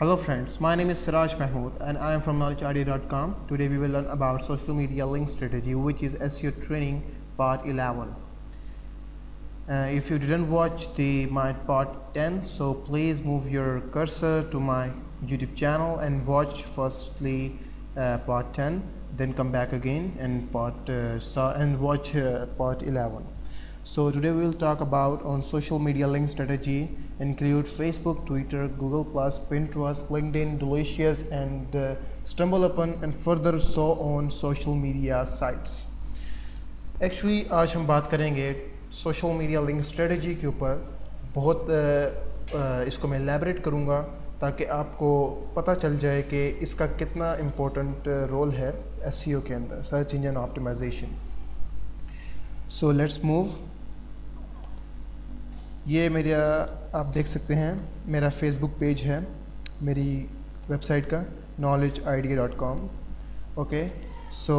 Hello friends, my name is Siraj Mahmood and I am from knowledgeid.com. Today we will learn about social media link strategy, which is SEO training part 11. If you didn't watch my part 10, so please move your cursor to my YouTube channel and watch firstly part 10, then come back again and watch part 11. So today we will talk about on social media link strategy, include Facebook, Twitter, Google+, Pinterest, LinkedIn, Delicious and StumbleUpon and further so on social media sites. Actually आज हम बात करेंगे social media link strategy के ऊपर। बहुत इसको मैं elaborate करूँगा ताकि आपको पता चल जाए कि इसका कितना इम्पोर्टेंट रोल है एसईओ के अंदर, search engine optimisation. So let's move. ये मेरा आप देख सकते हैं मेरा फेसबुक पेज है, मेरी वेबसाइट का knowledgeid.com। ओके, सो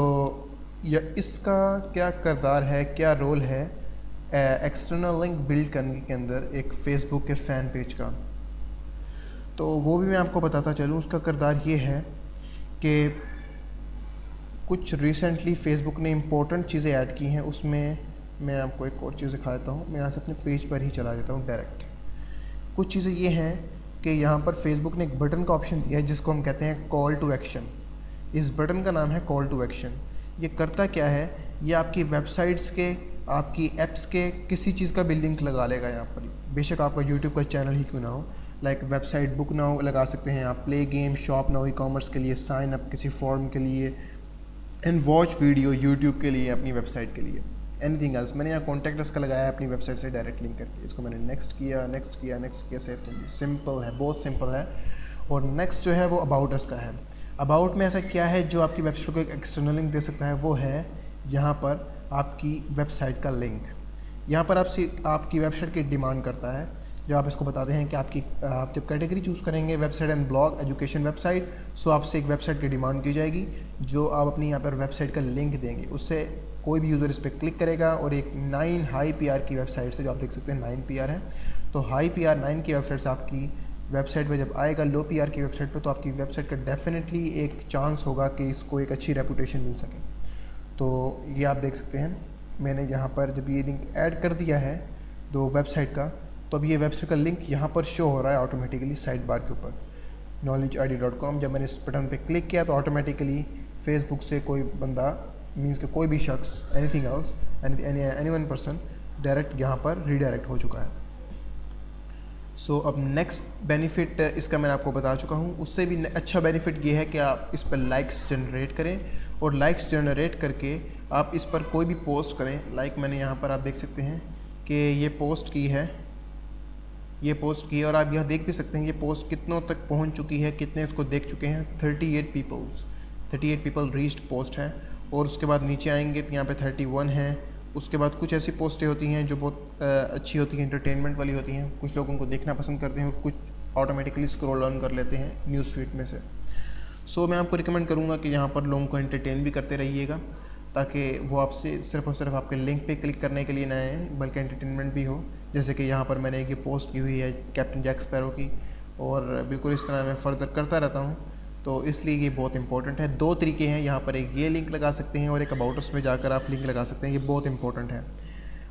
या इसका क्या किरदार है, क्या रोल है एक्सटर्नल लिंक बिल्ड करने के अंदर एक फ़ेसबुक के फ़ैन पेज का, तो वो भी मैं आपको बताता चलूँ। उसका किरदार ये है कि कुछ रिसेंटली फ़ेसबुक ने इम्पोर्टेंट चीज़ें ऐड की हैं। उसमें मैं आपको एक और चीज़ दिखा देता हूँ। मैं यहाँ से अपने पेज पर ही चला जाता हूँ डायरेक्ट। कुछ चीज़ें ये हैं कि यहाँ पर फेसबुक ने एक बटन का ऑप्शन दिया है जिसको हम कहते हैं कॉल टू एक्शन। इस बटन का नाम है कॉल टू एक्शन। ये करता क्या है, ये आपकी वेबसाइट्स के, आपकी ऐप्स के किसी चीज़ का भी लिंक लगा लेगा यहाँ पर। बेशक आपका यूट्यूब का चैनल ही क्यों ना हो, लाइक वेबसाइट बुक नाउ लगा सकते हैं आप, play game, shop now, e commerce के लिए, साइन अप किसी फॉर्म के लिए, एंड वॉच वीडियो यूट्यूब के लिए, अपनी वेबसाइट के लिए, एनीथिंग एल्स। मैंने यहाँ कॉन्टैक्ट अस का लगाया है अपनी वेबसाइट से डायरेक्ट लिंक करके। इसको मैंने नेक्स्ट किया, सेव कर दिया। सिंपल है, बहुत सिंपल है। और नेक्स्ट जो है वो अबाउट अस का है। अबाउट में ऐसा क्या है जो आपकी वेबसाइट को एक एक्सटर्नल लिंक दे सकता है, वो है यहाँ पर आपकी वेबसाइट का लिंक। यहाँ पर आपसे आपकी वेबसाइट की डिमांड करता है, जो आप इसको बताते हैं कि आप जब कैटेगरी चूज़ करेंगे website and blog, education website, so आपसे एक वेबसाइट की डिमांड की जाएगी जो आप अपनी यहाँ पर वेबसाइट का लिंक देंगे। उससे कोई भी यूज़र इस पर क्लिक करेगा और एक 9 हाई पीआर की वेबसाइट से, जो आप देख सकते हैं 9 पीआर है, तो हाई पीआर 9 की वेबसाइट से आपकी वेबसाइट पे जब आएगा लो पीआर की वेबसाइट पे, तो आपकी वेबसाइट का डेफिनेटली एक चांस होगा कि इसको एक अच्छी रेपुटेशन मिल सके। तो ये आप देख सकते हैं मैंने यहाँ पर जब ये लिंक ऐड कर दिया है तो वेबसाइट का, तो अब ये वेबसाइट का लिंक यहाँ पर शो हो रहा है ऑटोमेटिकली साइड बार के ऊपर knowledgeid.com। जब मैंने इस बटन पे क्लिक किया तो ऑटोमेटिकली फेसबुक से कोई बंदा, मीन्स के कोई भी शख्स, anything else, any one person direct यहाँ पर रीडायरेक्ट हो चुका है। सो अब नेक्स्ट बेनिफिट इसका मैंने आपको बता चुका हूँ। उससे भी अच्छा बेनिफिट ये है कि आप इस पर लाइक्स जनरेट करें, और लाइक्स जनरेट करके आप इस पर कोई भी पोस्ट करें। लाइक मैंने यहाँ पर आप देख सकते हैं कि ये पोस्ट की है, ये पोस्ट की है, और आप यह देख भी सकते हैं ये पोस्ट कितनों तक पहुँच चुकी है, कितने उसको देख चुके हैं। 38 पीपल रीच्ड पोस्ट है। और उसके बाद नीचे आएंगे तो यहाँ पे 31 है। उसके बाद कुछ ऐसी पोस्टें होती हैं जो बहुत अच्छी होती हैं, एंटरटेनमेंट वाली होती हैं, कुछ लोग उनको देखना पसंद करते हैं, कुछ ऑटोमेटिकली स्क्रॉल ऑन कर लेते हैं न्यूज़ फीड में से। सो मैं आपको रिकमेंड करूँगा कि यहाँ पर लोगों को एंटरटेन भी करते रहिएगा, ताकि वो आपसे सिर्फ और सिर्फ आपके लिंक पे क्लिक करने के लिए ना आए, बल्कि एंटरटेनमेंट भी हो। जैसे कि यहाँ पर मैंने एक ये पोस्ट की हुई है कैप्टन जैक स्पैरो की, और बिल्कुल इस तरह मैं फर्दर करता रहता हूँ, तो इसलिए ये बहुत इंपॉर्टेंट है। 2 तरीके हैं यहाँ पर, एक ये लिंक लगा सकते हैं और एक अबाउट अस में जाकर आप लिंक लगा सकते हैं। ये बहुत इंपॉर्टेंट है।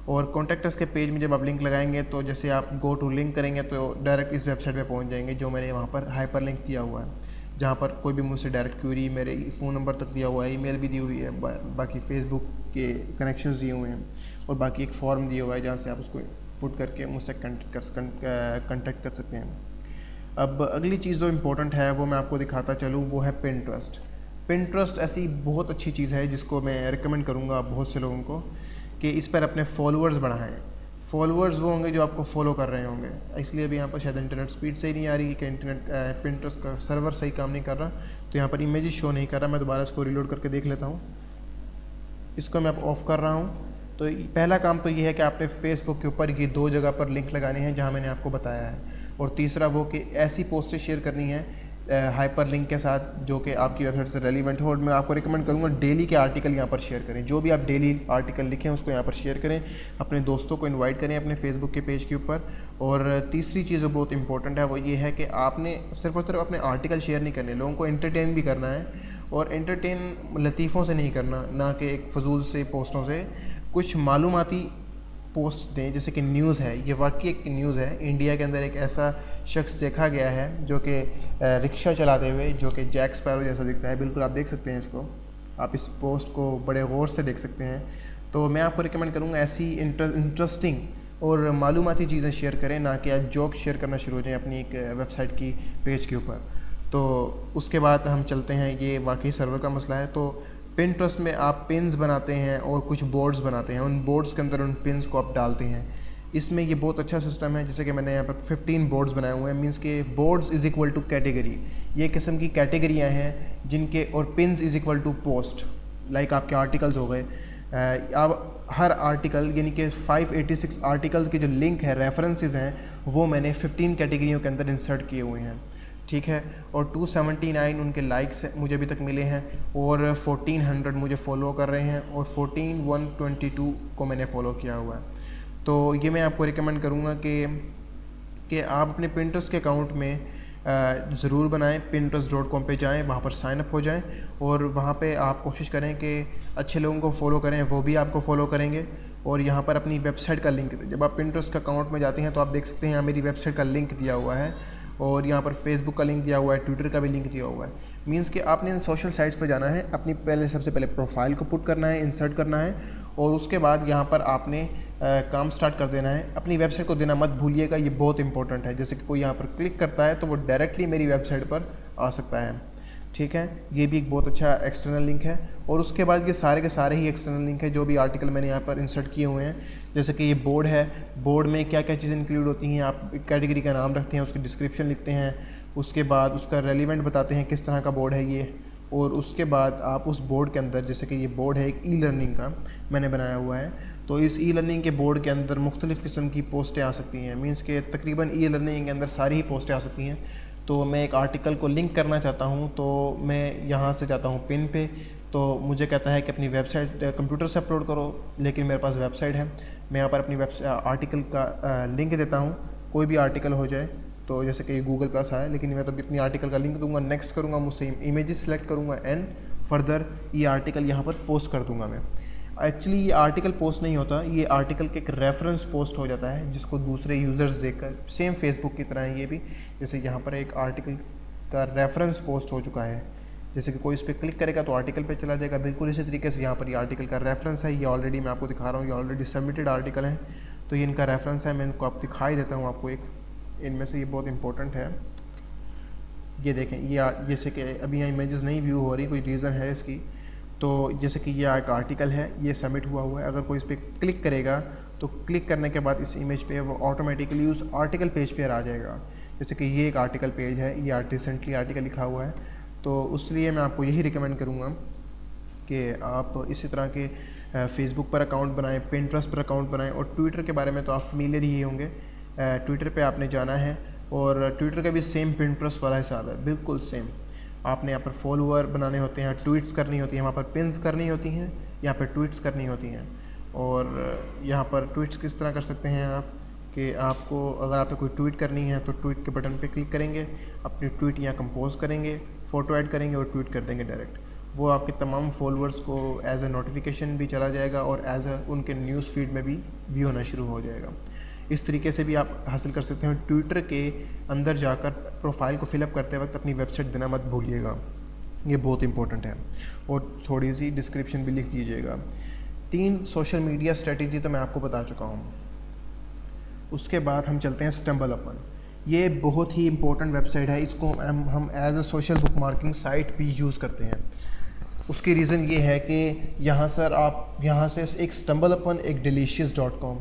और कॉन्टैक्ट अस के पेज में जब आप लिंक लगाएंगे तो जैसे आप गो टू लिंक करेंगे तो डायरेक्ट इस वेबसाइट पे पहुँच जाएंगे, जो मैंने वहाँ पर हाइपर लिंक दिया हुआ है, जहाँ पर कोई भी मुझसे डायरेक्ट क्वेरी, मेरे फ़ोन नंबर तक दिया हुआ है, ईमेल भी दी हुई है, बाकी फेसबुक के कनेक्शंस दिए हुए हैं, और बाकी एक फॉर्म दिया हुआ है जहाँ से आप उसको पुट करके मुझसे कॉन्टैक्ट कर सकते हैं। अब अगली चीज़ जो इम्पोर्टेंट है वो मैं आपको दिखाता चलूँ, वो है पिंटरेस्ट। पिंटरेस्ट ऐसी बहुत अच्छी चीज़ है जिसको मैं रिकमेंड करूँगा बहुत से लोगों को कि इस पर अपने फॉलोअर्स बढ़ाएं। फॉलोअर्स वो होंगे जो आपको फॉलो कर रहे होंगे। इसलिए अभी यहाँ पर शायद इंटरनेट स्पीड सही नहीं आ रही कि इंटरनेट पिंटरेस्ट का सर्वर सही काम नहीं कर रहा, तो यहाँ पर इमेजेस शो नहीं कर रहा। मैं दोबारा इसको रिलोड करके देख लेता हूँ। इसको मैं ऑफ़ कर रहा हूँ। तो पहला काम तो ये है कि आपने फेसबुक के ऊपर ये 2 जगह पर लिंक लगाने हैं जहाँ मैंने आपको बताया है, और तीसरा वो कि ऐसी पोस्टें शेयर करनी है हाइपर लिंक के साथ जो कि आपकी वेबसाइट से रेलिवेंट हो। और मैं आपको रिकमेंड करूँगा डेली के आर्टिकल यहाँ पर शेयर करें, जो भी आप डेली आर्टिकल लिखें उसको यहाँ पर शेयर करें, अपने दोस्तों को इनवाइट करें अपने फेसबुक के पेज के ऊपर। और तीसरी चीज़ जो बहुत इंपॉर्टेंट है वो ये है कि आपने सिर्फ और सिर्फ अपने आर्टिकल शेयर नहीं करने, लोगों को एंटरटेन भी करना है, और एंटरटेन लतीफ़ों से नहीं करना, ना कि एक फजूल से पोस्टों से। कुछ मालूमाती पोस्ट दें, जैसे कि न्यूज़ है, ये वाकई एक न्यूज़ है। इंडिया के अंदर एक ऐसा शख्स देखा गया है जो कि रिक्शा चलाते हुए, जो कि जैक स्पैरो जैसा दिखता है, बिल्कुल आप देख सकते हैं इसको, आप इस पोस्ट को बड़े गौर से देख सकते हैं। तो मैं आपको रिकमेंड करूँगा ऐसी इंटरेस्टिंग और मालूमाती चीज़ें शेयर करें, ना कि आप जोक शेयर करना शुरू हो जाएँ अपनी एक वेबसाइट की पेज के ऊपर। तो उसके बाद हम चलते हैं, ये वाकई सर्वर का मसला है। तो पिंटरेस्ट में आप पिन्स बनाते हैं और कुछ बोर्ड्स बनाते हैं, उन बोर्ड्स के अंदर उन पिन्स को आप डालते हैं। इसमें ये बहुत अच्छा सिस्टम है, जैसे कि मैंने यहाँ पर 15 बोर्ड्स बनाए हुए हैं, मींस के boards is equal to category, ये किस्म की कैटेगरियाँ हैं जिनके, और pins is equal to post, like आपके आर्टिकल्स हो गए। अब हर आर्टिकल यानी कि 586 आर्टिकल्स के जो लिंक है, रेफरेंसेस हैं, वो मैंने 15 कैटेगरियों के अंदर इंसर्ट किए हुए हैं, ठीक है। और 279 उनके लाइक्स मुझे अभी तक मिले हैं, और 1400 मुझे फॉलो कर रहे हैं, और 14122 को मैंने फ़ॉलो किया हुआ है। तो ये मैं आपको रिकमेंड करूँगा कि आप अपने पिंटरेस्ट के अकाउंट में ज़रूर बनाएं। pinterest.com पे जाएं, वहाँ पर साइन अप हो जाएं, और वहाँ पे आप कोशिश करें कि अच्छे लोगों को फॉलो करें, वो भी आपको फॉलो करेंगे। और यहाँ पर अपनी वेबसाइट का लिंक, जब आप पिंटरेस्ट का अकाउंट में जाते हैं तो आप देख सकते हैं यहाँ मेरी वेबसाइट का लिंक दिया हुआ है, और यहाँ पर फेसबुक का लिंक दिया हुआ है, ट्विटर का भी लिंक दिया हुआ है। मींस कि आपने इन सोशल साइट्स पर जाना है, अपनी सबसे पहले प्रोफाइल को पुट करना है, इंसर्ट करना है, और उसके बाद यहाँ पर आपने काम स्टार्ट कर देना है। अपनी वेबसाइट को देना मत भूलिएगा, ये बहुत इंपॉर्टेंट है। जैसे कि कोई यहाँ पर क्लिक करता है तो वो डायरेक्टली मेरी वेबसाइट पर आ सकता है, ठीक है। ये भी एक बहुत अच्छा एक्सटर्नल लिंक है। और उसके बाद ये सारे के सारे ही एक्सटर्नल लिंक है जो भी आर्टिकल मैंने यहाँ पर इंसर्ट किए हुए हैं। जैसे कि ये बोर्ड है, बोर्ड में क्या क्या चीज़ें इंक्लूड होती हैं, आप कैटेगरी का नाम रखते हैं, उसकी डिस्क्रिप्शन लिखते हैं, उसके बाद उसका रेलिवेंट बताते हैं किस तरह का बोर्ड है ये, और उसके बाद आप उस बोर्ड के अंदर, जैसे कि ये बोर्ड है एक ई लर्निंग का मैंने बनाया हुआ है, तो इस ई लर्निंग के बोर्ड के अंदर मुख्तलिफ़ किस्म की पोस्टें आ सकती हैं। मीन्स के तकरीबन ई लर्निंग के अंदर सारी ही पोस्टें आ सकती हैं। तो मैं एक आर्टिकल को लिंक करना चाहता हूँ, तो मैं यहाँ से जाता हूँ पिन पे, तो मुझे कहता है कि अपनी वेबसाइट कंप्यूटर से अपलोड करो, लेकिन मेरे पास वेबसाइट है। मैं यहाँ पर अपनी आर्टिकल का लिंक देता हूँ, कोई भी आर्टिकल हो जाए, तो जैसे कि गूगल प्लस है, लेकिन मैं तो अपनी आर्टिकल का लिंक दूंगा, नेक्स्ट करूँगा, मुझसे इमेजेस सेलेक्ट करूँगा, एंड फर्दर ये आर्टिकल यहाँ पर पोस्ट कर दूँगा मैं। एक्चुअली ये आर्टिकल पोस्ट नहीं होता, ये आर्टिकल के एक रेफरेंस पोस्ट हो जाता है, जिसको दूसरे यूज़र्स देखकर, सेम फेसबुक की तरह है ये भी, जैसे यहाँ पर एक आर्टिकल का रेफरेंस पोस्ट हो चुका है, जैसे कि कोई इस पर क्लिक करेगा तो आर्टिकल पे चला जाएगा। बिल्कुल इसी तरीके से यहाँ पर ये आर्टिकल का रेफरेंस है, ये ऑलरेडी मैं आपको दिखा रहा हूँ, ये ऑलरेडी सबमिटेड आर्टिकल है, तो ये इनका रेफरेंस है। मैं इनको आप दिखाई देता हूँ आपको एक, इनमें से ये बहुत इंपॉर्टेंट है। ये देखें, ये जैसे कि अभी यहाँ इमेजेस नहीं व्यू हो रही, कोई रीज़न है इसकी। तो जैसे कि ये एक आर्टिकल है, ये सबमिट हुआ हुआ है, अगर कोई इस पर क्लिक करेगा तो क्लिक करने के बाद इस इमेज पे वो ऑटोमेटिकली उस आर्टिकल पेज पे आ जाएगा। जैसे कि ये एक आर्टिकल पेज है, ये रिसेंटली आर्टिकल लिखा हुआ है, तो इसलिए मैं आपको यही रिकमेंड करूँगा कि आप इसी तरह के फेसबुक पर अकाउंट बनाएं, पिंटरेस्ट पर अकाउंट बनाएं, और ट्विटर के बारे में तो आप फेमिलियर ही होंगे। ट्विटर पे आपने जाना है, और ट्विटर का भी सेम पिंटरेस्ट वाला हिसाब है, बिल्कुल सेम। आपने यहाँ पर फॉलोअर बनाने होते हैं, ट्वीट्स करनी होती हैं, वहाँ पर पिन्स करनी होती हैं, यहाँ पर ट्वीट्स करनी होती हैं। और यहाँ पर ट्वीट्स किस तरह कर सकते हैं आप, कि आपको अगर आपने कोई ट्वीट करनी है तो ट्वीट के बटन पे क्लिक करेंगे, अपनी ट्वीट यहाँ कंपोज करेंगे, फ़ोटो ऐड करेंगे और ट्वीट कर देंगे डायरेक्ट। वो आपके तमाम फॉलोअर्स को एज ए नोटिफिकेशन भी चला जाएगा, और एज ए उनके न्यूज़ फीड में भी व्यू होना शुरू हो जाएगा। इस तरीके से भी आप हासिल कर सकते हैं। ट्विटर के अंदर जाकर प्रोफाइल को फिलअप करते वक्त अपनी वेबसाइट देना मत भूलिएगा, ये बहुत इंपॉर्टेंट है, और थोड़ी सी डिस्क्रिप्शन भी लिख दीजिएगा। 3 सोशल मीडिया स्ट्रेटजी तो मैं आपको बता चुका हूँ। उसके बाद हम चलते हैं StumbleUpon। ये बहुत ही इंपॉर्टेंट वेबसाइट है, इसको हम as a social bookmarking site भी यूज़ करते हैं। उसकी रीज़न ये है कि यहाँ से एक StumbleUpon, एक delicious.com,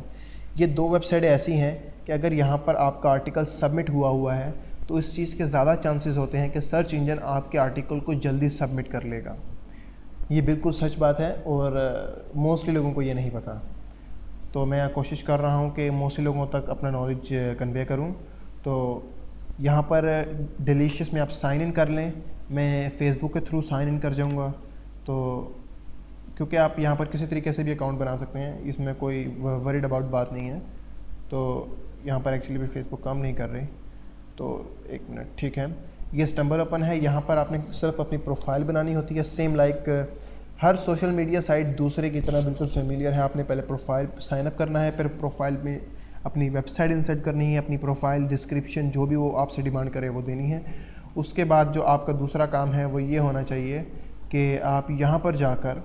ये 2 वेबसाइटें ऐसी हैं कि अगर यहाँ पर आपका आर्टिकल सबमिट हुआ है तो इस चीज़ के ज़्यादा चांसेस होते हैं कि सर्च इंजन आपके आर्टिकल को जल्दी सबमिट कर लेगा। ये बिल्कुल सच बात है, और मोस्टली लोगों को ये नहीं पता। तो मैं कोशिश कर रहा हूँ कि मोस्टली लोगों तक अपना नॉलेज कन्वे करूँ। तो यहाँ पर डिलीशियस में आप साइन इन कर लें, मैं फेसबुक के थ्रू साइन इन कर जाऊँगा, तो क्योंकि आप यहाँ पर किसी तरीके से भी अकाउंट बना सकते हैं, इसमें कोई वरीड अबाउट बात नहीं है। तो यहाँ पर एक्चुअली भी फेसबुक काम नहीं कर रही, तो एक मिनट, ठीक है। ये StumbleUpon है, यहाँ पर आपने सिर्फ अपनी प्रोफाइल बनानी होती है, सेम लाइक हर सोशल मीडिया साइट दूसरे की तरह बिल्कुल फेमिलियर है। आपने पहले प्रोफाइल साइन अप करना है, फिर प्रोफाइल में अपनी वेबसाइट इंसर्ट करनी है, अपनी प्रोफाइल डिस्क्रिप्शन जो भी वो आपसे डिमांड करे वो देनी है। उसके बाद जो आपका दूसरा काम है वो ये होना चाहिए कि आप यहाँ पर जाकर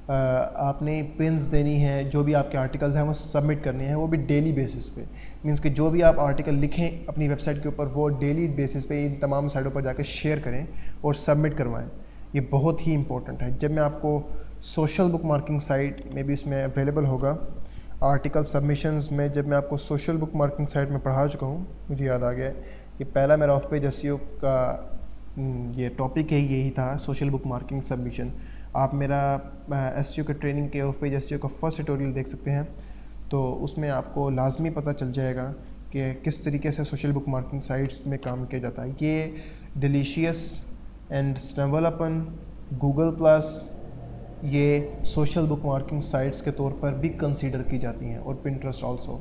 आपने पिन्स देनी है, जो भी आपके आर्टिकल्स हैं वो सबमिट करने हैं, वो भी डेली बेसिस पे। मींस कि जो भी आप आर्टिकल लिखें अपनी वेबसाइट के ऊपर वो डेली बेसिस पे इन तमाम साइटों पर जाकर शेयर करें और सबमिट करवाएं। ये बहुत ही इंपॉर्टेंट है। जब मैं आपको सोशल बुक मार्किंग साइट में भी इसमें अवेलेबल होगा आर्टिकल सबमिशंस में, जब मैं आपको सोशल बुक मार्किंग साइट में पढ़ा चुका हूँ, मुझे याद आ गया कि पहला मेरा ऑफ पेज एसईओ का ये टॉपिक है, यही था सोशल बुक मार्किंग सबमिशन। आप मेरा एसईओ के ट्रेनिंग के ऑफ पेज एसईओ का फर्स्ट ट्यूटोरियल देख सकते हैं, तो उसमें आपको लाजमी पता चल जाएगा कि किस तरीके से सोशल बुक मार्किंग साइट्स में काम किया जाता है। ये delicious and StumbleUpon, Google plus, ये सोशल बुक मार्किंग साइट्स के तौर पर भी कंसीडर की जाती हैं, और Pinterest ऑल्सो।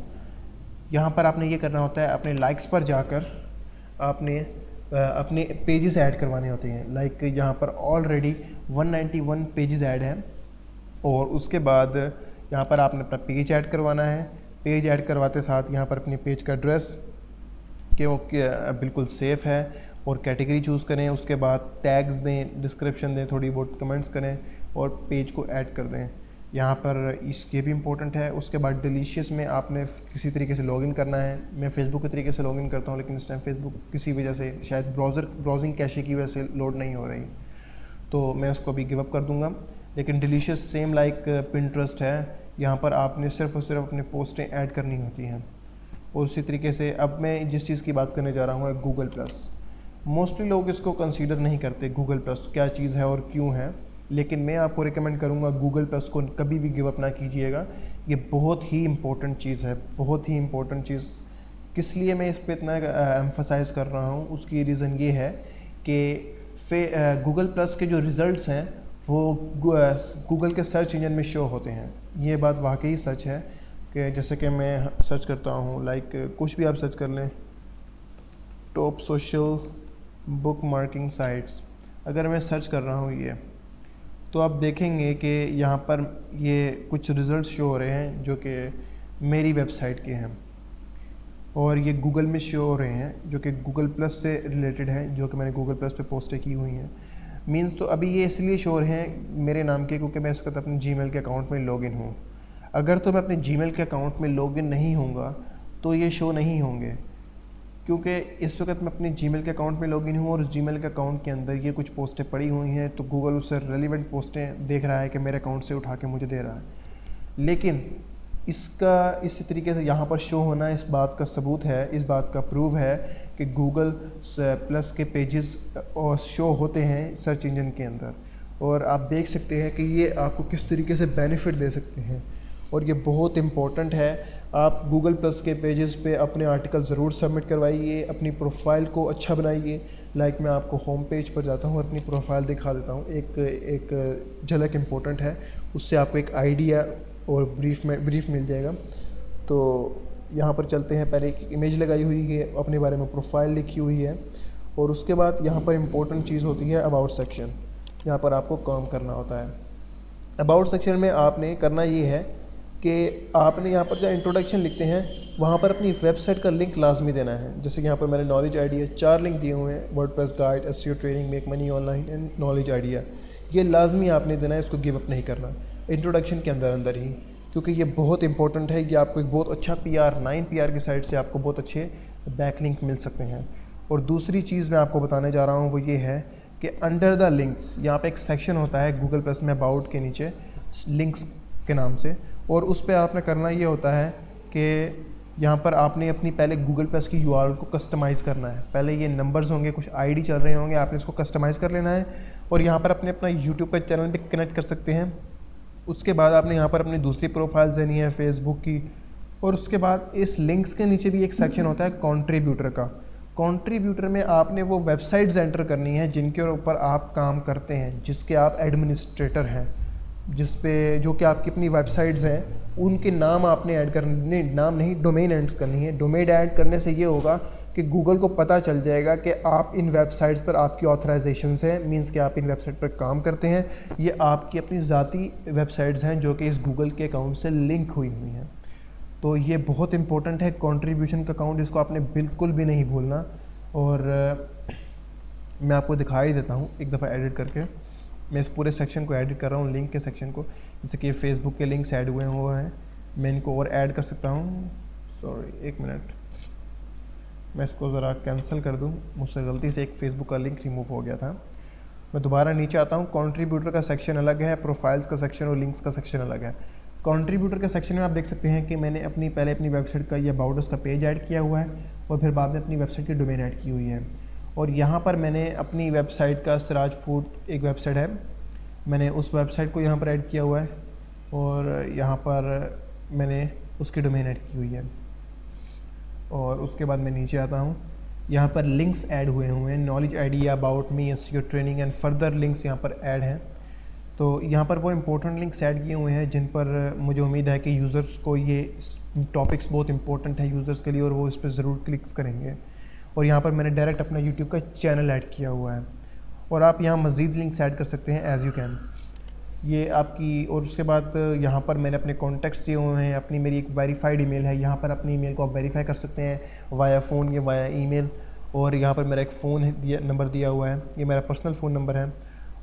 यहाँ पर आपने ये करना होता है, अपने लाइक्स पर जाकर आपने अपने पेजेस ऐड करवाने होते हैं। लाइक यहाँ पर ऑलरेडी 191 पेजेस ऐड हैं, और उसके बाद यहाँ पर आपने अपना पेज ऐड करवाना है। पेज ऐड करवाते साथ यहाँ पर अपने पेज का एड्रेस कि वो बिल्कुल सेफ़ है, और कैटेगरी चूज़ करें। उसके बाद टैग्स दें, डिस्क्रिप्शन दें, थोड़ी बहुत कमेंट्स करें और पेज को ऐड कर दें। यहाँ पर ये भी इम्पोर्टेंट है। उसके बाद डिलीशियस में आपने किसी तरीके से लॉगिन करना है। मैं फ़ेसबुक के तरीके से लॉगिन करता हूँ, लेकिन इस टाइम फ़ेसबुक किसी वजह से, शायद ब्राउजिंग कैशे की वजह से लोड नहीं हो रही, तो मैं उसको अभी गिव अप कर दूँगा। लेकिन डिलीशियस सेम लाइक Pinterest है, यहाँ पर आपने सिर्फ और सिर्फ अपने पोस्टें ऐड करनी होती हैं। और उसी तरीके से अब मैं जिस चीज़ की बात करने जा रहा हूँ है गूगल प्लस। मोस्टली लोग इसको कंसीडर नहीं करते गूगल प्लस क्या चीज़ है और क्यों है, लेकिन मैं आपको रिकमेंड करूँगा गूगल प्लस को कभी भी गिव अप ना कीजिएगा। ये बहुत ही इम्पोर्टेंट चीज़ है, बहुत ही इम्पोर्टेंट चीज़। किस लिए मैं इस पर इतना एम्फसाइज़ कर रहा हूँ, उसकी रीज़न ये है कि गूगल प्लस के जो रिज़ल्ट्स हैं वो गूगल के सर्च इंजन में शो होते हैं। ये बात वाकई सच है कि जैसे कि मैं सर्च करता हूँ, लाइक कुछ भी आप सर्च कर लें, top social book marking sites, अगर मैं सर्च कर रहा हूँ ये, तो आप देखेंगे कि यहाँ पर ये कुछ रिज़ल्ट शो हो रहे हैं जो कि मेरी वेबसाइट के हैं, और ये गूगल में शो हो रहे हैं जो कि गूगल प्लस से रिलेटेड हैं, जो कि मैंने गूगल प्लस पे पोस्टें की हुई हैं। मींस तो अभी ये इसलिए शो हो रहे हैं मेरे नाम के, क्योंकि मैं इस वक्त अपने जीमेल के अकाउंट में लॉगिन हूँ। अगर तो मैं अपने जीमेल के अकाउंट में लॉगिन नहीं होऊंगा तो ये शो नहीं होंगे, क्योंकि इस वक्त मैं अपने जीमेल के अकाउंट में लॉगिन हूँ और उस जीमेल के अकाउंट के अंदर ये कुछ पोस्टें पड़ी हुई हैं, तो गूगल उससे रेलिवेंट पोस्टें देख रहा है कि मेरे अकाउंट से उठा के मुझे दे रहा है। लेकिन इसका इसी तरीके से यहाँ पर शो होना इस बात का सबूत है, इस बात का प्रूव है कि गूगल प्लस के पेजेस और शो होते हैं सर्च इंजन के अंदर, और आप देख सकते हैं कि ये आपको किस तरीके से बेनिफिट दे सकते हैं, और ये बहुत इम्पोर्टेंट है। आप गूगल प्लस के पेजेस पे अपने आर्टिकल ज़रूर सबमिट करवाइए, अपनी प्रोफाइल को अच्छा बनाइए। लाइक मैं आपको होम पेज पर जाता हूँ और अपनी प्रोफाइल दिखा देता हूँ, एक झलक इम्पोर्टेंट है, उससे आपको एक आइडिया और ब्रीफ मिल जाएगा। तो यहाँ पर चलते हैं, पहले एक इमेज लगाई हुई है, अपने बारे में प्रोफाइल लिखी हुई है, और उसके बाद यहाँ पर इम्पोर्टेंट चीज़ होती है अबाउट सेक्शन। यहाँ पर आपको काम करना होता है। अबाउट सेक्शन में आपने करना ये है कि आपने यहाँ पर जो इंट्रोडक्शन लिखते हैं वहाँ पर अपनी वेबसाइट का लिंक लाजमी देना है। जैसे कि यहाँ पर मैंने नॉलेज आइडिया 4 लिंक दिए हुए हैं, WordPress guide, SEO training, make money online and knowledge idea. ये लाजमी आपने देना है, इसको गिव अप नहीं करना इंट्रोडक्शन के अंदर ही, क्योंकि ये बहुत इंपॉर्टेंट है। ये आपको एक बहुत अच्छा PR 9 PR की साइट से आपको बहुत अच्छे बैकलिंक मिल सकते हैं। और दूसरी चीज़ मैं आपको बताने जा रहा हूँ वो ये है कि अंडर द लिंक्स, यहाँ पे एक सेक्शन होता है गूगल प्लस में अबाउट के नीचे लिंक्स के नाम से, और उस पर आपने करना ये होता है कि यहाँ पर आपने अपनी पहले गूगल प्लस की URL को कस्टमाइज़ करना है। पहले ये नंबर्स होंगे, कुछ ID चल रहे होंगे, आपने इसको कस्टमाइज़ कर लेना है, और यहाँ पर अपने अपना यूट्यूब का चैनल भी कनेक्ट कर सकते हैं। उसके बाद आपने यहाँ पर अपनी दूसरी प्रोफाइल देनी है फेसबुक की, और उसके बाद इस लिंक्स के नीचे भी एक सेक्शन होता है कंट्रीब्यूटर का। कंट्रीब्यूटर में आपने वो वेबसाइट्स एंटर करनी है जिनके ऊपर आप काम करते हैं, जिसके आप एडमिनिस्ट्रेटर हैं, जिस पे जो कि आपकी अपनी वेबसाइट्स हैं, उनके नाम आपने ऐड करने, नाम नहीं, डोमेन ऐड करनी है। डोमेन ऐड करने से ये होगा कि गूगल को पता चल जाएगा कि आप इन वेबसाइट्स पर आपकी ऑथराइजेशंस हैं, मींस कि आप इन वेबसाइट पर काम करते हैं। ये आपकी अपनी ज़ाती वेबसाइट्स हैं जो कि इस गूगल के अकाउंट से लिंक हुई हैं। तो ये बहुत इंपॉर्टेंट है कंट्रीब्यूशन का अकाउंट, इसको आपने बिल्कुल भी नहीं भूलना। और मैं आपको दिखा ही देता हूँ एक दफ़ा एडिट करके। मैं इस पूरे सेक्शन को एडिट कर रहा हूँ, लिंक के सेक्शन को, जैसे कि फेसबुक के लिंक्स ऐड हुए हैं, मैं इनको और ऐड कर सकता हूँ। सॉरी, एक मिनट, मैं इसको ज़रा कैंसिल कर दूँ, मुझसे गलती से एक फ़ेसबुक का लिंक रिमूव हो गया था। मैं दोबारा नीचे आता हूँ। कंट्रीब्यूटर का सेक्शन अलग है, प्रोफाइल्स का सेक्शन और लिंक्स का सेक्शन अलग है। कंट्रीब्यूटर के सेक्शन में आप देख सकते हैं कि मैंने पहले अपनी वेबसाइट का या अबाउट अस का पेज ऐड किया हुआ है और फिर बाद में अपनी वेबसाइट की डोमेन ऐड की हुई है। और यहाँ पर मैंने अपनी वेबसाइट का सिराज फूड एक वेबसाइट है, मैंने उस वेबसाइट को यहाँ पर ऐड किया हुआ है और यहाँ पर मैंने उसकी डोमेन ऐड की हुई है। और उसके बाद मैं नीचे आता हूँ, यहाँ पर लिंक्स ऐड हुए हैं, knowledge ID, about me, SEO training and further links यहाँ पर ऐड हैं। तो यहाँ पर वो इंपॉर्टेंट लिंक्स ऐड किए हुए हैं जिन पर मुझे उम्मीद है कि यूज़र्स को ये टॉपिक्स बहुत इंपॉर्टेंट है यूज़र्स के लिए और वो इस पर ज़रूर क्लिक्स करेंगे। और यहाँ पर मैंने डायरेक्ट अपना यूट्यूब का चैनल ऐड किया हुआ है और आप यहाँ मज़ीद लिंक्स ऐड कर सकते हैं एज़ यू कैन, ये आपकी। और उसके बाद यहाँ पर मैंने अपने कॉन्टैक्ट्स दिए हुए हैं, अपनी मेरी एक वेरीफाइड ईमेल है, यहाँ पर अपनी ईमेल को आप वेरीफाई कर सकते हैं वाया फ़ोन या वाया ईमेल। और यहाँ पर मेरा एक फ़ोन नंबर दिया हुआ है, ये मेरा पर्सनल फ़ोन नंबर है।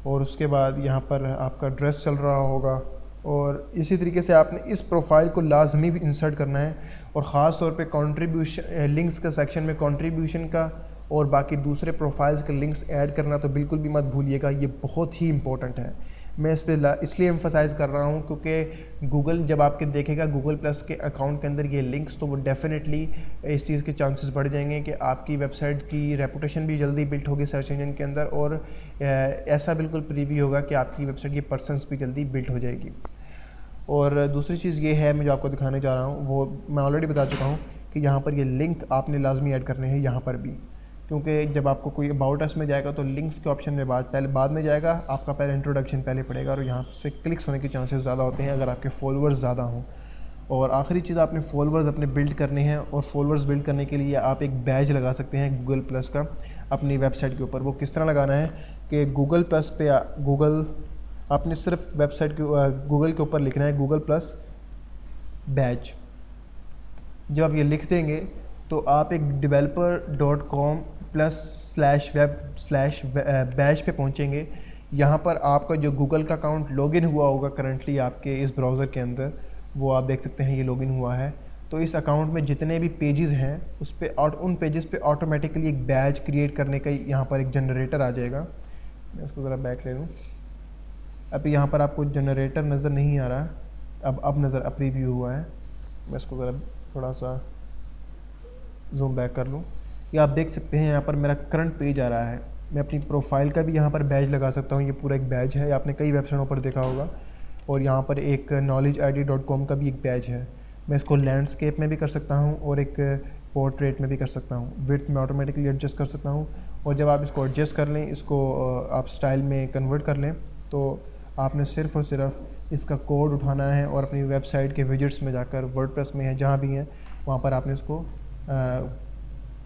और उसके बाद यहाँ पर आपका एड्रेस चल रहा होगा और इसी तरीके से आपने इस प्रोफाइल को लाजमी भी इंसर्ट करना है। और ख़ास तौर पे कंट्रीब्यूशन लिंक्स का सेक्शन में कंट्रीब्यूशन का और बाकी दूसरे प्रोफाइल्स के लिंक्स ऐड करना तो बिल्कुल भी मत भूलिएगा, ये बहुत ही इंपॉर्टेंट है। मैं इस पर इसलिए एम्फसाइज़ कर रहा हूँ क्योंकि गूगल जब आपके देखेगा गूगल प्लस के अकाउंट के अंदर ये लिंक्स, तो वो डेफिनेटली इस चीज़ के चांसेस बढ़ जाएंगे कि आपकी वेबसाइट की रेपुटेशन भी जल्दी बिल्ड होगी सर्च इंजन के अंदर और ऐसा बिल्कुल प्रीव्यू होगा कि आपकी वेबसाइट की पर्सन्स भी जल्दी बिल्ड हो जाएगी। और दूसरी चीज़ ये है मैं जो आपको दिखाने जा रहा हूँ, वो मैं ऑलरेडी बता चुका हूँ कि यहाँ पर ये लिंक आपने लाजमी ऐड करने हैं यहाँ पर भी, क्योंकि जब आपको कोई अबाउट अस में जाएगा तो लिंक्स के ऑप्शन में बाद में जाएगा, आपका पहले इंट्रोडक्शन पहले पड़ेगा और यहाँ से क्लिक्स होने के चांसेस ज़्यादा होते हैं अगर आपके फॉलोअर्स ज़्यादा हों। और आखिरी चीज़, आपने फॉलोअर्स अपने बिल्ड करने हैं और फॉलोअर्स बिल्ड करने के लिए आप एक बैज लगा सकते हैं गूगल प्लस का अपनी वेबसाइट के ऊपर। वो किस तरह लगाना है कि गूगल प्लस पे आपने सिर्फ वेबसाइट के गूगल के ऊपर लिखना है गूगल प्लस बैज। जब आप ये लिख देंगे तो आप एक developer.com+/web/बैज पे पहुंचेंगे। यहाँ पर आपका जो गूगल का अकाउंट लॉगिन हुआ होगा करंटली आपके इस ब्राउज़र के अंदर, वो आप देख सकते हैं ये लॉगिन हुआ है। तो इस अकाउंट में जितने भी पेजेस हैं उस पे उन पेजेस पे ऑटोमेटिकली एक बैज क्रिएट करने का यहाँ पर एक जनरेटर आ जाएगा। मैं उसको ज़रा बैक ले लूँ, अभी यहाँ पर आपको जनरेटर नज़र नहीं आ रहा, अब प्रीव्यू हुआ है। मैं इसको ज़रा थोड़ा सा जूम बैक कर लूँ, ये आप देख सकते हैं यहाँ पर मेरा करंट पेज आ रहा है। मैं अपनी प्रोफाइल का भी यहाँ पर बैज लगा सकता हूँ, ये पूरा एक बैज है, आपने कई वेबसाइटों पर देखा होगा। और यहाँ पर एक knowledgeid.com का भी एक बैज है। मैं इसको लैंडस्केप में भी कर सकता हूँ और एक पोर्ट्रेट में भी कर सकता हूँ। विड्थ में ऑटोमेटिकली एडजस्ट कर सकता हूँ और जब आप इसको एडजस्ट कर लें, इसको आप स्टाइल में कन्वर्ट कर लें, तो आपने सिर्फ़ और सिर्फ इसका कोड उठाना है और अपनी वेबसाइट के विजिट्स में जाकर वर्डप्रेस में है जहाँ भी हैं वहाँ पर आपने इसको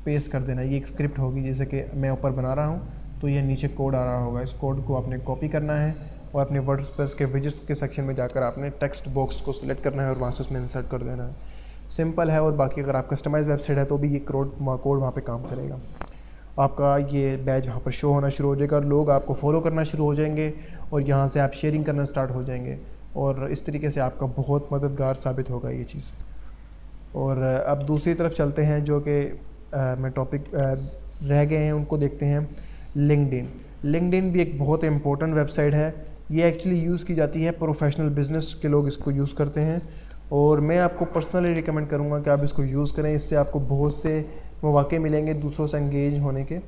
पेस्ट कर देना है। ये एक स्क्रिप्ट होगी, जैसे कि मैं ऊपर बना रहा हूँ तो ये नीचे कोड आ रहा होगा, इस कोड को आपने कॉपी करना है और अपने वर्डप्रेस के विजिट्स के सेक्शन में जाकर आपने टेक्स्ट बॉक्स को सिलेक्ट करना है और वहाँ से उसमें इंसर्ट कर देना है। सिंपल है। और बाकी अगर आप कस्टमाइज वेबसाइट है तो भी ये कोड वहाँ पे काम करेगा। आपका ये बैज वहाँ पर शो होना शुरू हो जाएगा और लोग आपको फॉलो करना शुरू हो जाएंगे और यहाँ से आप शेयरिंग करना स्टार्ट हो जाएंगे और इस तरीके से आपका बहुत मददगार साबित होगा ये चीज़। और अब दूसरी तरफ चलते हैं जो कि मैं टॉपिक रह गए हैं उनको देखते हैं। लिंक्डइन भी एक बहुत इंपॉर्टेंट वेबसाइट है। ये एक्चुअली यूज़ की जाती है, प्रोफेशनल बिजनेस के लोग इसको यूज़ करते हैं और मैं आपको पर्सनली रिकमेंड करूँगा कि आप इसको यूज़ करें। इससे आपको बहुत से मौके मिलेंगे दूसरों से एंगेज होने के।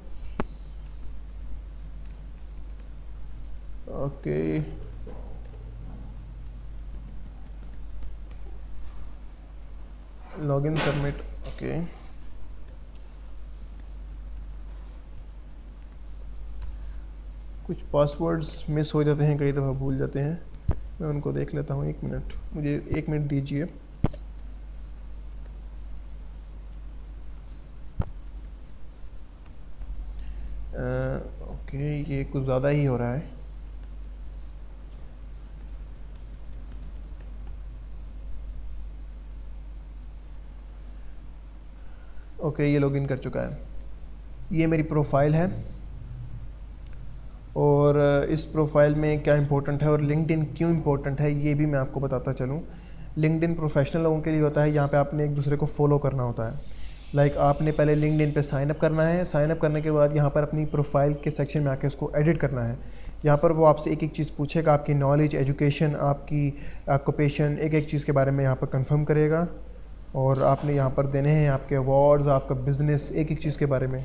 Okay, login submit. ओके, कुछ पासवर्ड्स मिस हो जाते हैं, कई दफ़ा भूल जाते हैं, मैं उनको देख लेता हूँ। 1 मिनट, मुझे 1 मिनट दीजिए। ओके, ये कुछ ज़्यादा ही हो रहा है। ओके, ये लॉगिन कर चुका है। ये मेरी प्रोफाइल है और इस प्रोफाइल में क्या इंपॉर्टेंट है और लिंक्डइन क्यों इंपॉर्टेंट है ये भी मैं आपको बताता चलूँ। लिंक्डइन प्रोफेशनल लोगों के लिए होता है, यहाँ पे आपने एक दूसरे को फॉलो करना होता है। लाइक आपने पहले लिंक्डइन पे साइन अप करना है, साइन अप करने के बाद यहाँ पर अपनी प्रोफाइल के सेक्शन में आके उसको एडिट करना है। यहाँ पर वो आपसे एक एक चीज़ पूछेगा, आपकी नॉलेज, एजुकेशन, आपकी ऑक्यूपेशन, एक एक चीज़ के बारे में यहाँ पर कंफर्म करेगा। और आपने यहाँ पर देने हैं आपके अवार्ड्स, आपका बिज़नेस, एक एक चीज़ के बारे में।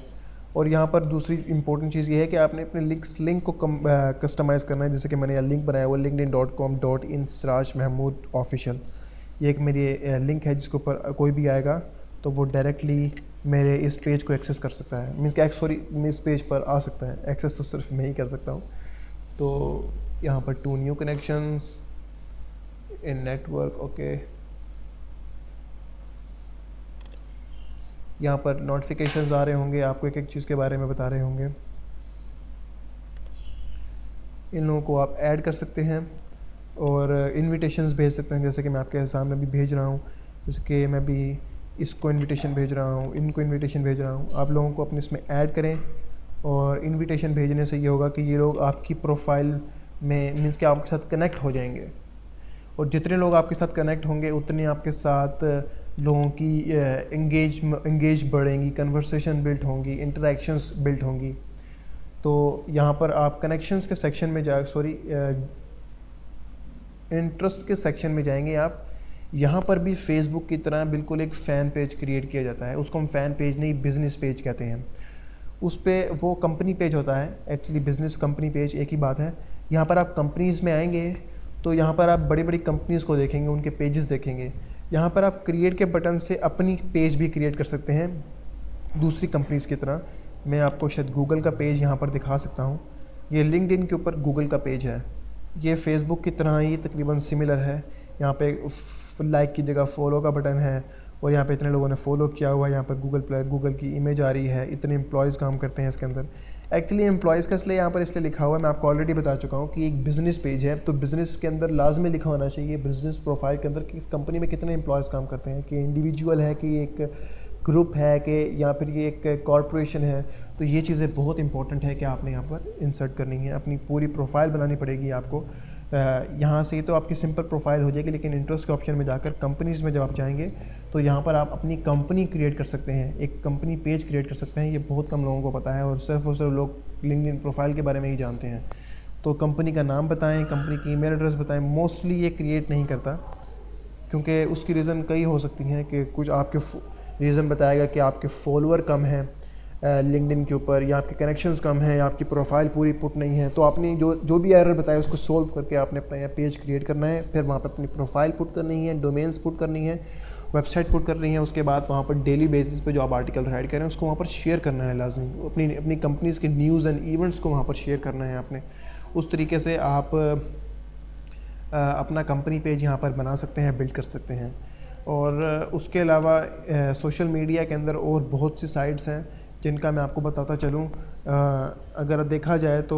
और यहाँ पर दूसरी इंपॉर्टेंट चीज़ ये है कि आपने अपने लिंक को कस्टमाइज़ करना है। जैसे कि मैंने यहाँ लिंक बनाया हुआ linkedin.com/in/महमूद-official। ये एक मेरी लिंक है जिसके ऊपर कोई भी आएगा तो वो डायरेक्टली मेरे इस पेज को एक्सेस कर सकता है। मीन्स कि सॉरी, इस पेज पर आ सकता है, एक्सेस तो सिर्फ मैं ही कर सकता हूँ। तो यहाँ पर 2 न्यू कनेक्शंस इन नेटवर्क। ओके, यहाँ पर नोटिफिकेशंस आ रहे होंगे, आपको एक एक चीज़ के बारे में बता रहे होंगे। इन लोगों को आप ऐड कर सकते हैं और इनविटेशंस भेज सकते हैं, जैसे कि मैं आपके सामने भी भेज रहा हूँ। जैसे कि मैं भी इसको इनविटेशन भेज रहा हूँ, इनको इनविटेशन भेज रहा हूँ। आप लोगों को अपने इसमें ऐड करें और इनविटेशन भेजने से ये होगा कि ये लोग आपकी प्रोफाइल में मीन्स कि आपके साथ कनेक्ट हो जाएंगे। और जितने लोग आपके साथ कनेक्ट होंगे उतने आपके साथ लोगों की एंगेज बढ़ेंगी, कन्वर्सेशन बिल्ड होंगी, इंटरेक्शंस बिल्ड होंगी। तो यहाँ पर आप कनेक्शंस के सेक्शन में इंटरेस्ट के सेक्शन में जाएंगे आप। यहाँ पर भी फेसबुक की तरह बिल्कुल एक फ़ैन पेज क्रिएट किया जाता है। उसको हम फ़ैन पेज नहीं, बिज़नेस पेज कहते हैं। उस पर वो कंपनी पेज होता है, एक्चुअली बिज़नेस कंपनी पेज एक ही बात है। यहाँ पर आप कंपनीज़ में आएंगे तो यहाँ पर आप बड़ी बड़ी कंपनीज़ को देखेंगे, उनके पेजेस देखेंगे। यहाँ पर आप क्रिएट के बटन से अपनी पेज भी क्रिएट कर सकते हैं दूसरी कंपनीज़ की तरह। मैं आपको शायद गूगल का पेज यहाँ पर दिखा सकता हूँ। ये लिंक्डइन के ऊपर गूगल का पेज है। ये फेसबुक की तरह ही तकरीबन सिमिलर है। यहाँ पे लाइक की जगह फॉलो का बटन है और यहाँ पे इतने लोगों ने फॉलो किया हुआ है। यहाँ पर गूगल की इमेज आ रही है, इतने एम्प्लॉयज़ काम करते हैं इसके अंदर। एक्चुअली एम्प्लॉयज़ का इसलिए यहाँ पर इसलिए लिखा हुआ है, मैं आपको ऑलरेडी बता चुका हूँ कि एक बिज़नेस पेज है, तो बिज़नेस के अंदर लाजमी लिखा होना चाहिए बिज़नेस प्रोफाइल के अंदर कि इस कंपनी में कितने एम्प्लॉयज़ काम करते हैं, कि इंडिविजुअल है, कि एक ग्रुप है, कि या फिर ये एक कॉरपोरेशन है। तो ये चीज़ें बहुत इंपॉर्टेंट है कि आपने यहाँ पर इंसर्ट करनी है। अपनी पूरी प्रोफाइल बनानी पड़ेगी आपको। यहाँ से तो आपकी सिंपल प्रोफाइल हो जाएगी, लेकिन इंटरेस्ट के ऑप्शन में जाकर कंपनीज़ में जब आप जाएंगे तो यहाँ पर आप अपनी कंपनी क्रिएट कर सकते हैं, एक कंपनी पेज क्रिएट कर सकते हैं। ये बहुत कम लोगों को पता है और सिर्फ लोग लिंक्डइन प्रोफाइल के बारे में ही जानते हैं। तो कंपनी का नाम बताएं, कंपनी की ईमेल एड्रेस बताएं। मोस्टली ये क्रिएट नहीं करता क्योंकि उसकी रीज़न कई हो सकती हैं कि कुछ आपके रीज़न बताएगा कि आपके फॉलोअर कम हैं लिंक्डइन के ऊपर, या आपके कनेक्शंस कम हैं, या आपकी प्रोफाइल पूरी पुट नहीं है। तो आपने जो भी एरर बताया उसको सोल्व करके आपने अपना पेज क्रिएट करना है। फिर वहाँ पर अपनी प्रोफाइल पुट करनी है, डोमेन्स पुट करनी है, वेबसाइट पुट करनी है। उसके बाद वहाँ पर डेली बेसिस पे जो आप आर्टिकल राइट करें उसको वहाँ पर शेयर करना है लाजमी। अपनी कंपनीज़ के न्यूज़ एंड इवेंट्स को वहाँ पर शेयर करना है आपने। उस तरीके से आप अपना कंपनी पेज यहाँ पर बना सकते हैं, बिल्ड कर सकते हैं। और उसके अलावा सोशल मीडिया के अंदर और बहुत सी साइट्स हैं जिनका मैं आपको बताता चलूँ। अगर देखा जाए तो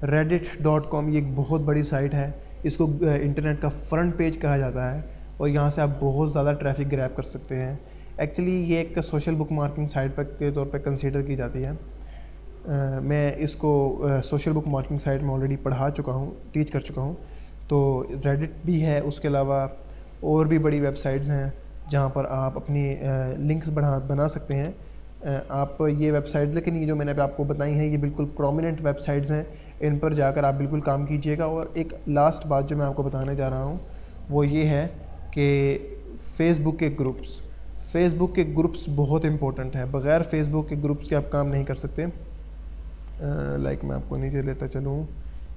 reddit.com ये एक बहुत बड़ी साइट है। इसको इंटरनेट का फ्रंट पेज कहा जाता है और यहाँ से आप बहुत ज़्यादा ट्रैफिक ग्रैब कर सकते हैं। एक्चुअली ये एक सोशल बुक मार्किंग साइट के तौर पे कंसीडर की जाती है। मैं इसको सोशल बुक मार्किंग साइट में ऑलरेडी पढ़ा चुका हूँ, टीच कर चुका हूँ। तो रेडिट भी है, उसके अलावा और भी बड़ी वेबसाइट्स हैं जहाँ पर आप अपनी लिंक्स बना सकते हैं। आप ये वेबसाइट, लेकिन ये जो मैंने अभी आपको बताई हैं ये बिल्कुल प्रोमिनेंट वेबसाइट्स हैं, इन पर जाकर आप बिल्कुल काम कीजिएगा। और एक लास्ट बात जो मैं आपको बताने जा रहा हूँ वो ये है कि फ़ेसबुक के ग्रुप्स बहुत इंपॉर्टेंट है। बग़ैर फ़ेसबुक के ग्रुप्स के आप काम नहीं कर सकते। लाइक मैं आपको नीचे लेता चलूँ,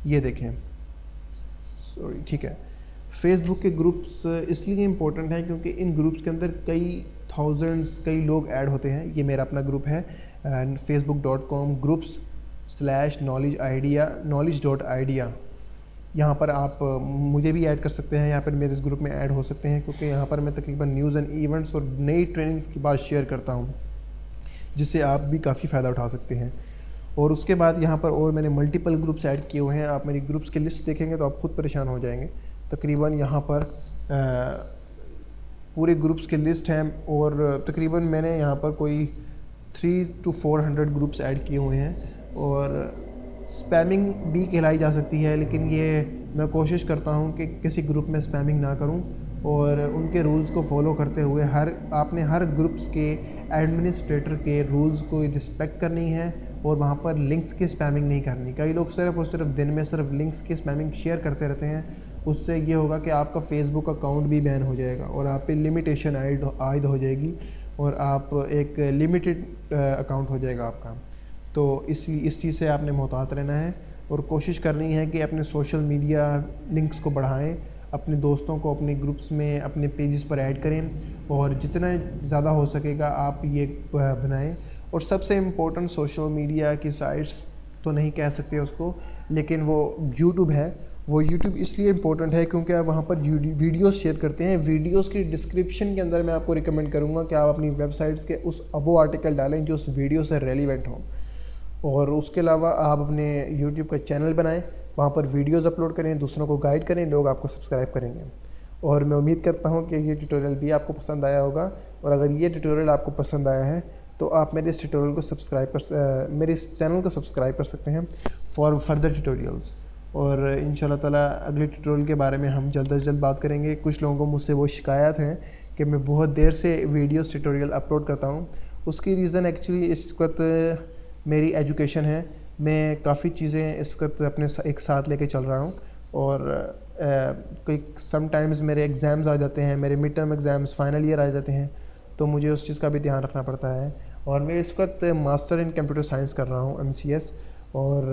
ये देखें, सॉरी, ठीक है। फ़ेसबुक के ग्रुप्स इसलिए इम्पोर्टेंट हैं क्योंकि इन ग्रुप्स के अंदर कई लोग ऐड होते हैं। ये मेरा अपना ग्रुप है facebook.com ग्रुप्स knowledge.idea। यहाँ पर आप मुझे भी ऐड कर सकते हैं, यहाँ पर मेरे इस ग्रुप में ऐड हो सकते हैं, क्योंकि यहाँ पर मैं तकरीबन न्यूज़ एंड इवेंट्स और नई ट्रेनिंग्स की बात शेयर करता हूँ, जिससे आप भी काफ़ी फ़ायदा उठा सकते हैं। और उसके बाद यहाँ पर और मैंने मल्टीपल ग्रुप्स ऐड किए हुए हैं। आप मेरी ग्रुप्स की लिस्ट देखेंगे तो आप खुद परेशान हो जाएंगे। तकरीबन यहाँ पर पूरे ग्रुप्स की लिस्ट है, और तकरीबन मैंने यहाँ पर कोई 300 to 400 ग्रुप्स ऐड किए हुए हैं। और स्पैमिंग भी कहलाई जा सकती है, लेकिन ये मैं कोशिश करता हूँ कि किसी ग्रुप में स्पैमिंग ना करूँ, और उनके रूल्स को फॉलो करते हुए आपने हर ग्रुप्स के एडमिनिस्ट्रेटर के रूल्स को रिस्पेक्ट करनी है, और वहाँ पर लिंक्स की स्पैमिंग नहीं करनी। कई लोग सिर्फ और सिर्फ दिन में सिर्फ लिंक्स की स्पैमिंग शेयर करते रहते हैं। उससे ये होगा कि आपका फेसबुक अकाउंट भी बैन हो जाएगा, और आप पे लिमिटेशन आयद हो जाएगी, और आप एक लिमिटेड अकाउंट हो जाएगा आपका। तो इस चीज़ से आपने मोहतात रहना है, और कोशिश करनी है कि अपने सोशल मीडिया लिंक्स को बढ़ाएं, अपने दोस्तों को अपने ग्रुप्स में अपने पेजेस पर ऐड करें, और जितना ज़्यादा हो सकेगा आप ये बनाएं। और सबसे इम्पोर्टेंट सोशल मीडिया की साइट्स तो नहीं कह सकते उसको, लेकिन वो यूट्यूब है। वो यूट्यूब इसलिए इम्पोर्टेंट है क्योंकि आप वहाँ पर वीडियोस शेयर करते हैं। वीडियोस की डिस्क्रिप्शन के अंदर मैं आपको रिकमेंड करूँगा कि आप अपनी वेबसाइट्स के वो आर्टिकल डालें जो उस वीडियो से रेलिवेंट हो। और उसके अलावा आप अपने यूट्यूब का चैनल बनाएं, वहाँ पर वीडियोस अपलोड करें, दूसरों को गाइड करें, लोग आपको सब्सक्राइब करेंगे। और मैं उम्मीद करता हूँ कि ये ट्यूटोरियल भी आपको पसंद आया होगा, और अगर ये ट्यूटोरियल आपको पसंद आया है तो आप मेरे इस ट्यूटोरियल को मेरे इस चैनल को सब्सक्राइब कर सकते हैं फॉर फर्दर ट्यूटोरियल्स। और इंशाल्लाह ताला अगले ट्यूटोरियल के बारे में हम जल्द अज जल्द बात करेंगे। कुछ लोगों को मुझसे वो शिकायत है कि मैं बहुत देर से वीडियोस ट्यूटोरियल अपलोड करता हूँ। उसकी रीज़न एक्चुअली इस वक्त मेरी एजुकेशन है। मैं काफ़ी चीज़ें इस वक्त अपने एक साथ लेके चल रहा हूँ, और कोई समटाइम्स मेरे एग्ज़ाम्स आ जाते हैं, मेरे mid term exams final year आ जाते हैं, तो मुझे उस चीज़ का भी ध्यान रखना पड़ता है। और मैं इस वक्त मास्टर इन कंप्यूटर साइंस कर रहा हूँ, MCS, और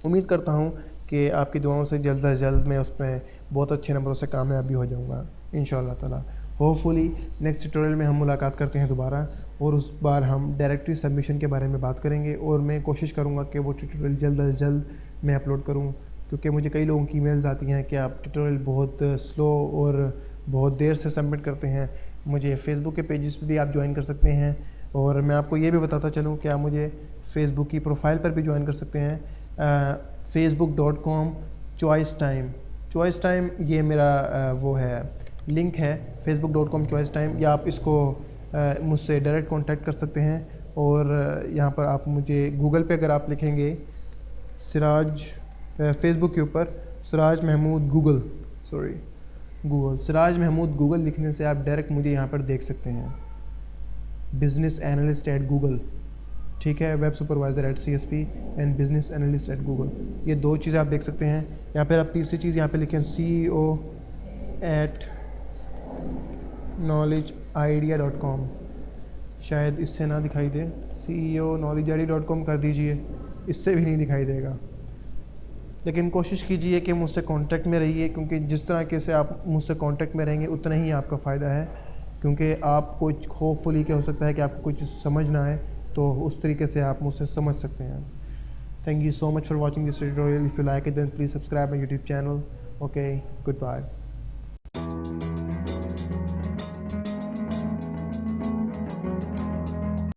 उम्मीद करता हूँ कि आपकी दुआओं से जल्द अज जल्द मैं उसमें बहुत अच्छे नंबरों से कामयाब भी हो जाऊँगा इंशाअल्लाह ताला। होपफुली नेक्स्ट ट्यूटोरियल में हम मुलाकात करते हैं दोबारा, और उस बार हम डायरेक्टरी सबमिशन के बारे में बात करेंगे। और मैं कोशिश करूँगा कि वो ट्यूटोरियल जल्द अज जल्द मैं अपलोड करूँ, क्योंकि मुझे कई लोगों की ईमेल्स आती हैं कि आप ट्यूटोरियल बहुत स्लो और बहुत देर से सबमिट करते हैं। मुझे फेसबुक के पेजेस पे भी आप ज्वाइन कर सकते हैं, और मैं आपको ये भी बताता चलूँ कि आप मुझे फेसबुक की प्रोफाइल पर भी ज्वाइन कर सकते हैं, facebook.com choice time। ये मेरा वो है लिंक है, facebook.com choice time, या आप इसको मुझसे डायरेक्ट कांटेक्ट कर सकते हैं। और यहाँ पर आप मुझे गूगल पे अगर आप लिखेंगे सिराज, फेसबुक के ऊपर सिराज महमूद गूगल लिखने से आप डायरेक्ट मुझे यहाँ पर देख सकते हैं, बिज़नेस एनालिस्ट एट गूगल, ठीक है, web supervisor at CSP and business analyst at Google. ये दो चीज़ें आप देख सकते हैं। यहाँ पर आप तीसरी चीज़ यहाँ पे लिखें CEO@knowledgeidea.com, शायद इससे ना दिखाई दे, CEO@knowledgeidea.com कर दीजिए, इससे भी नहीं दिखाई देगा। लेकिन कोशिश कीजिए कि मुझसे कांटेक्ट में रहिए, क्योंकि जिस तरीके से आप मुझसे कांटेक्ट में रहेंगे उतना ही आपका फ़ायदा है। क्योंकि आपको होपफुली क्या हो सकता है कि आपको कोई चीज़ समझ ना आए, तो उस तरीके से आप मुझसे समझ सकते हैं। Thank you so much for watching this tutorial. If you like it then please subscribe my YouTube channel. Okay, good bye.